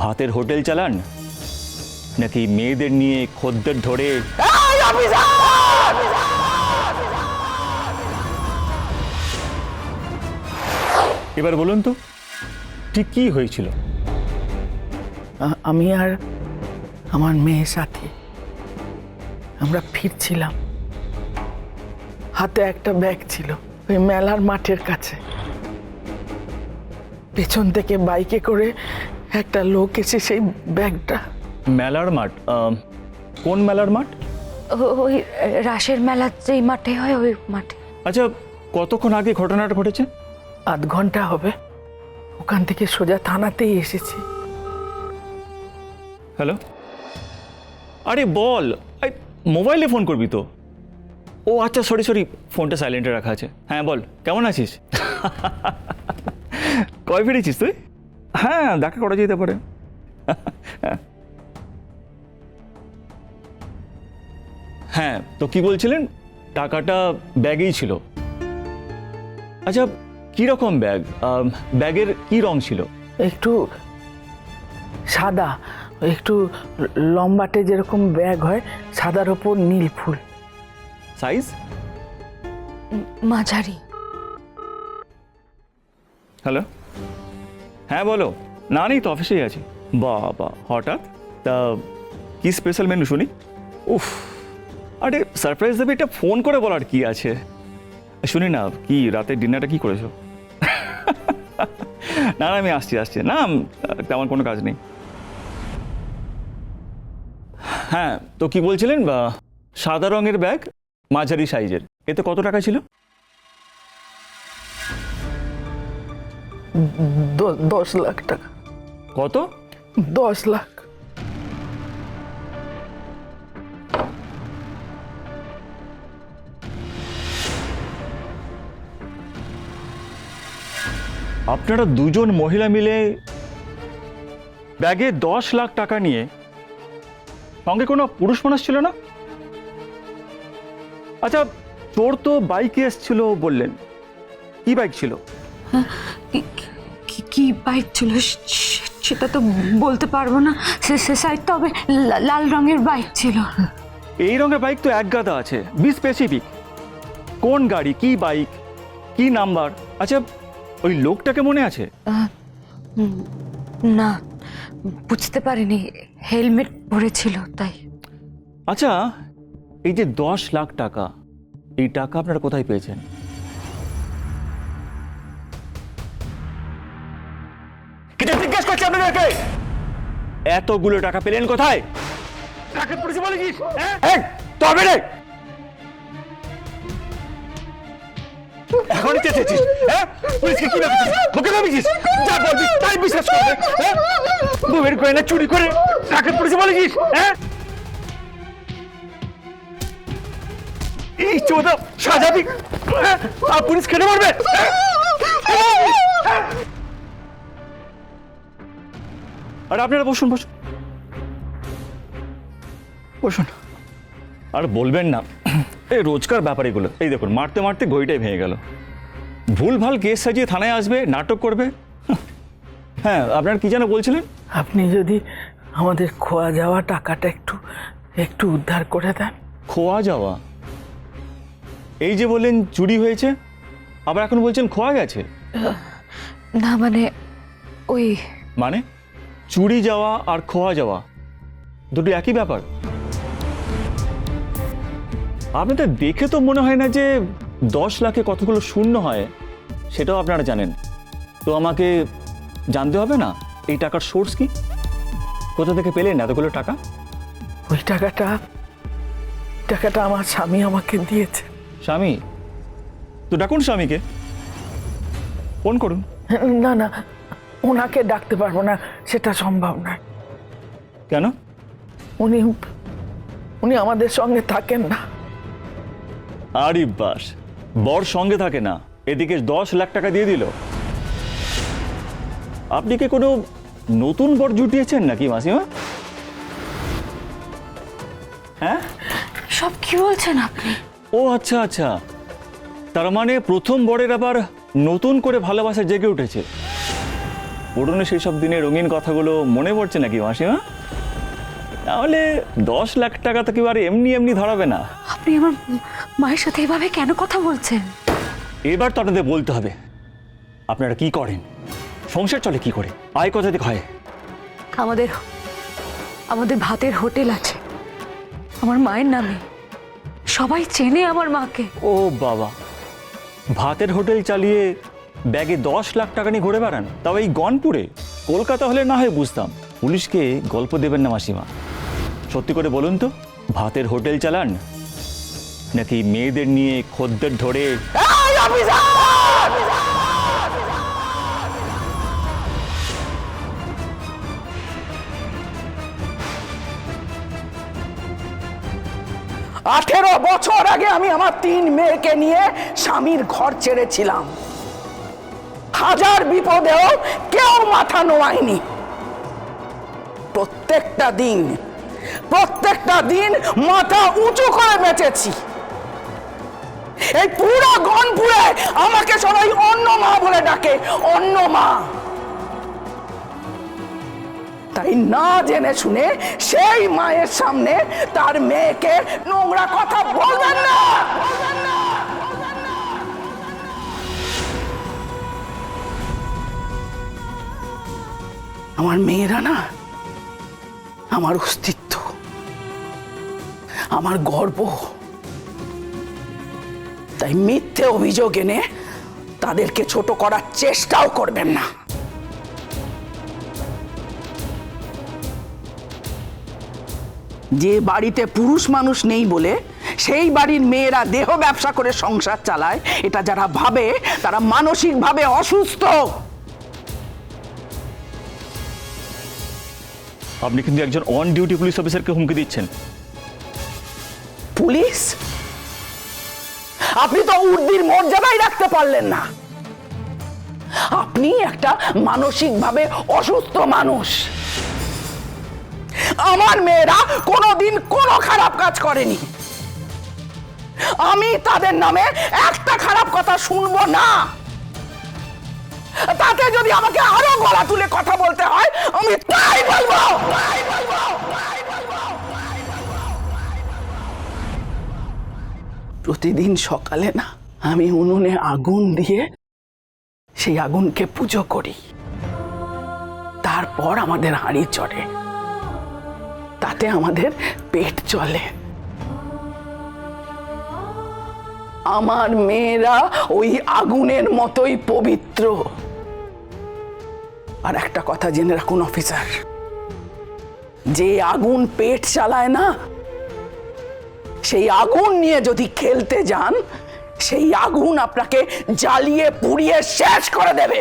ভাতের হোটেল চালান নাকি মেয়েদের নিয়ে খদ্দের ধরে? এবার বলুন তো ঠিক কি হয়েছিল? আমি আর আমার মেয়ের সাথে আমরা ফিরছিলাম, হাতে একটা ব্যাগ ছিল ওই মেলার মাঠের কাছে। পেছন থেকে বাইকে করে একটা লোক এসে সেই ব্যাগটা। মেলার মাঠ? কোন মেলার মাঠ? ওই রাসের মেলা যেই মাঠে হয় ওই মাঠে। আচ্ছা, কতক্ষণ আগে ঘটনাটা ঘটেছে? আধ ঘন্টা হবে। ওখান থেকে সোজা থানাতেই এসেছি। হ্যালো, আরে বল, মোবাইলে ফোন করবি তো? ও আচ্ছা, সরি, ফোনটা সাইলেন্টে রাখা আছে। হ্যাঁ বল, কেমন আছিস? কয় ফিরেছিস তুই? হ্যাঁ, দেখা করা যেতে পারে। হ্যাঁ, তো কি বলছিলেন? টাকাটা ব্যাগেই ছিল। আচ্ছা, কি রকম ব্যাগ? ব্যাগের কি রং ছিল? একটু সাদা, একটু লম্বাটে যেরকম ব্যাগ হয়, সাদার ওপর নীল ফুল। সাইজ? মাঝারি। হ্যালো, হ্যাঁ বলো। না নেই তো, অফিসেই আছি। বাবা, হঠাৎ? তা কি স্পেশাল মেনু শুনি? উফ, আরে সারপ্রাইজ দেবে, এটা ফোন করে বলার কি আছে? শুনি না, কি রাতের ডিনারটা কি করেছো? না আমি আসছি। না, তেমন কোনো কাজ নেই। হ্যাঁ, তো কি বলছিলেন? সাদা রঙের ব্যাগ, মাঝারি সাইজের। এতে কত টাকা ছিল? 10 লাখ টাকা। কত? 10 লাখ। আপনারা দুজন মহিলা মিলে ব্যাগে 10 লাখ টাকা নিয়ে, সঙ্গে কোনো পুরুষ মানুষ ছিল না? আচ্ছা, তোর তো বাইকে এসছিল বললেন, কি বাইক ছিল? কি বাইক ছিল সেটা তো বলতে পারবো না। স্যার, তবে লাল রঙের বাইক ছিল। এই রঙের বাইক তো এক গাদা আছে, বি স্পেসিফিক। কোন গাড়ি, কি বাইক, কি নাম্বার? আচ্ছা, ওই লোকটাকে মনে আছে? না, বুঝতে পারিনি, হেলমেট পরেছিল তাই। আচ্ছা, এই যে 10 লাখ টাকা, এই টাকা আপনারা কোথায় পেয়েছেন? কিছু জিজ্ঞেস করছি আপনাদেরকে, এতগুলো টাকা পেলেন কোথায়? রাকেট পুলিশে বলেছিস? হ্যাঁ, তবে রে এখন চেয়েছিস? হ্যাঁ, পুলিশকে কি ভাবছিস? মুখে ভাবছিস? যা বলবি তাই বিশ্বাস করবে? হ্যাঁ, বউয়ের গয়না চুরি করে রাকেট পুলিশে বলেছিস? হ্যাঁ, এই চোদা সাজাবি আর পুলিশ খেতে পারবে? আর আপনারা বসুন। আর বলবেন না, এই রোজকার ব্যাপার এগুলো। এই দেখুন, মারতে মারতে ঘড়িটাই ভেঙে গেল। ভুলভাল কেস সাজিয়ে থানায় আসবে, নাটক করবে। হ্যাঁ, আপনার কি যেন বলছিলেন? আপনি যদি আমাদের খোয়া যাওয়া টাকাটা একটু উদ্ধার করে দেন। খোয়া যাওয়া? এই যে বললেন চুরি হয়েছে, আবার এখন বলছেন খোয়া গেছে? না মানে ওই মানে চুরি যাওয়া আর খোয়া যাওয়া দুটো একই ব্যাপার? আপনাদের দেখে তো মনে হয় না যে 10 লাখে কতগুলো শূন্য হয়, সেটাও আপনারা জানেন। তো আমাকে জানতে হবে না এই টাকার সোর্স কি? কোথা থেকে পেলেন এতগুলো টাকা? ওই টাকাটা আমার স্বামী আমাকে দিয়েছে। স্বামী? তো ডাকুন স্বামীকে, ফোন করুন। না, ওনাকে ডাকতে পারবো না, সেটা সম্ভব নয়। কেন? উনি আমাদের সঙ্গে থাকেন না। আরে বাস, বর সঙ্গে থাকে না, এদিকে 10 লাখ টাকা দিয়ে দিল। আপনি কি কোনো নতুন বর জুটিয়েছেন নাকি মাসিমা? হ্যাঁ, সব কি বলছেন আপনি? ও আচ্ছা, তার মানে প্রথম বরের আবার নতুন করে ভালোবাসা জেগে উঠেছে। পুরনো সেই সব দিনের রঙিন কথাগুলো মনে পড়ছে নাকি মাসিমা? তাহলে 10 লাখ টাকা তো কেউ আর এমনি এমনি ধরাবে না। আপনি আমার মায়ের সাথে এভাবে কেন কথা বলছেন? এবার তো আপনাদের বলতে হবে আপনারা কি করেন, সংসার চলে কি করে, আয় কোথা থেকে হয়? আমাদের আমাদের ভাতের হোটেল আছে আমার মায়ের নামে, সবাই চেনে আমার মাকে। ও বাবা, ভাতের হোটেল চালিয়ে ব্যাগে 10 লাখ টাকা নিয়ে ঘুরে বেড়ান, তাও এই গনপুরে? কলকাতা হলে না হয় বুঝতাম, পুলিশকে গল্প দেবেন না মাসিমা। সত্যি করে বলুন তো, ভাতের হোটেল চালান নাকি মেয়েদের নিয়ে খদ্দের ধরে? এই অফিসার! 18 বছর আগে আমি আমার 3 মেয়েকে নিয়ে স্বামীর ঘর ছেড়েছিলাম। হাজার বিপদেও কেউ মাথা নোয়ায়নি। প্রত্যেকটা দিন মাথা উঁচু করে বেঁচেছি। এই পুরো গনপুরে আমাকে সবাই অন্য মা বলে ডাকে, অন্য মা। তাই না জেনে শুনে সেই মায়ের সামনে তার মেয়েকে নোংরা কথা বলবেন না। আমার মেয়েরা না আমার অস্তিত্ব, আমার গর্ব। তাই মিথ্যে অভিযোগ এনে তাদেরকে ছোট করার চেষ্টাও করবেন না। যে বাড়িতে পুরুষ মানুষ নেই বলে সেই বাড়ির মেয়েরা দেহ ব্যবসা করে সংসার চালায়, এটা যারা ভাবে তারা মানসিকভাবে অসুস্থ। আপনি কিন্তু একজন অন ডিউটি পুলিশ অফিসারকে হুমকি দিচ্ছেন। পুলিশ? আপনি তো উর্দির মর্যাদাই রাখতে পারলেন না। আপনি একটা মানসিকভাবে অসুস্থ মানুষ। আমার মেয়েরা কোনোদিন কোনো খারাপ কাজ করেনি। আমি তাদের নামে একটা খারাপ কথা শুনবো না। তাতে যদি আমাকে আরো গলা তুলে কথা বলতে হয় আমি তাই বলবো। প্রতিদিন সকালে না আমি উনুনে আগুন দিয়ে সেই আগুনকে পুজো করি, তারপর আমাদের হাঁড়ি চড়ে, তাতে আমাদের পেট চলে। আমার মেয়েরা ওই আগুনের মতোই পবিত্র। আর একটা কথা জেনে রাখুন অফিসার, যে আগুন পেট চালায় না, সেই আগুন নিয়ে যদি খেলতে যান, সেই আগুন আপনাকে জ্বালিয়ে পুড়িয়ে শেষ করে দেবে।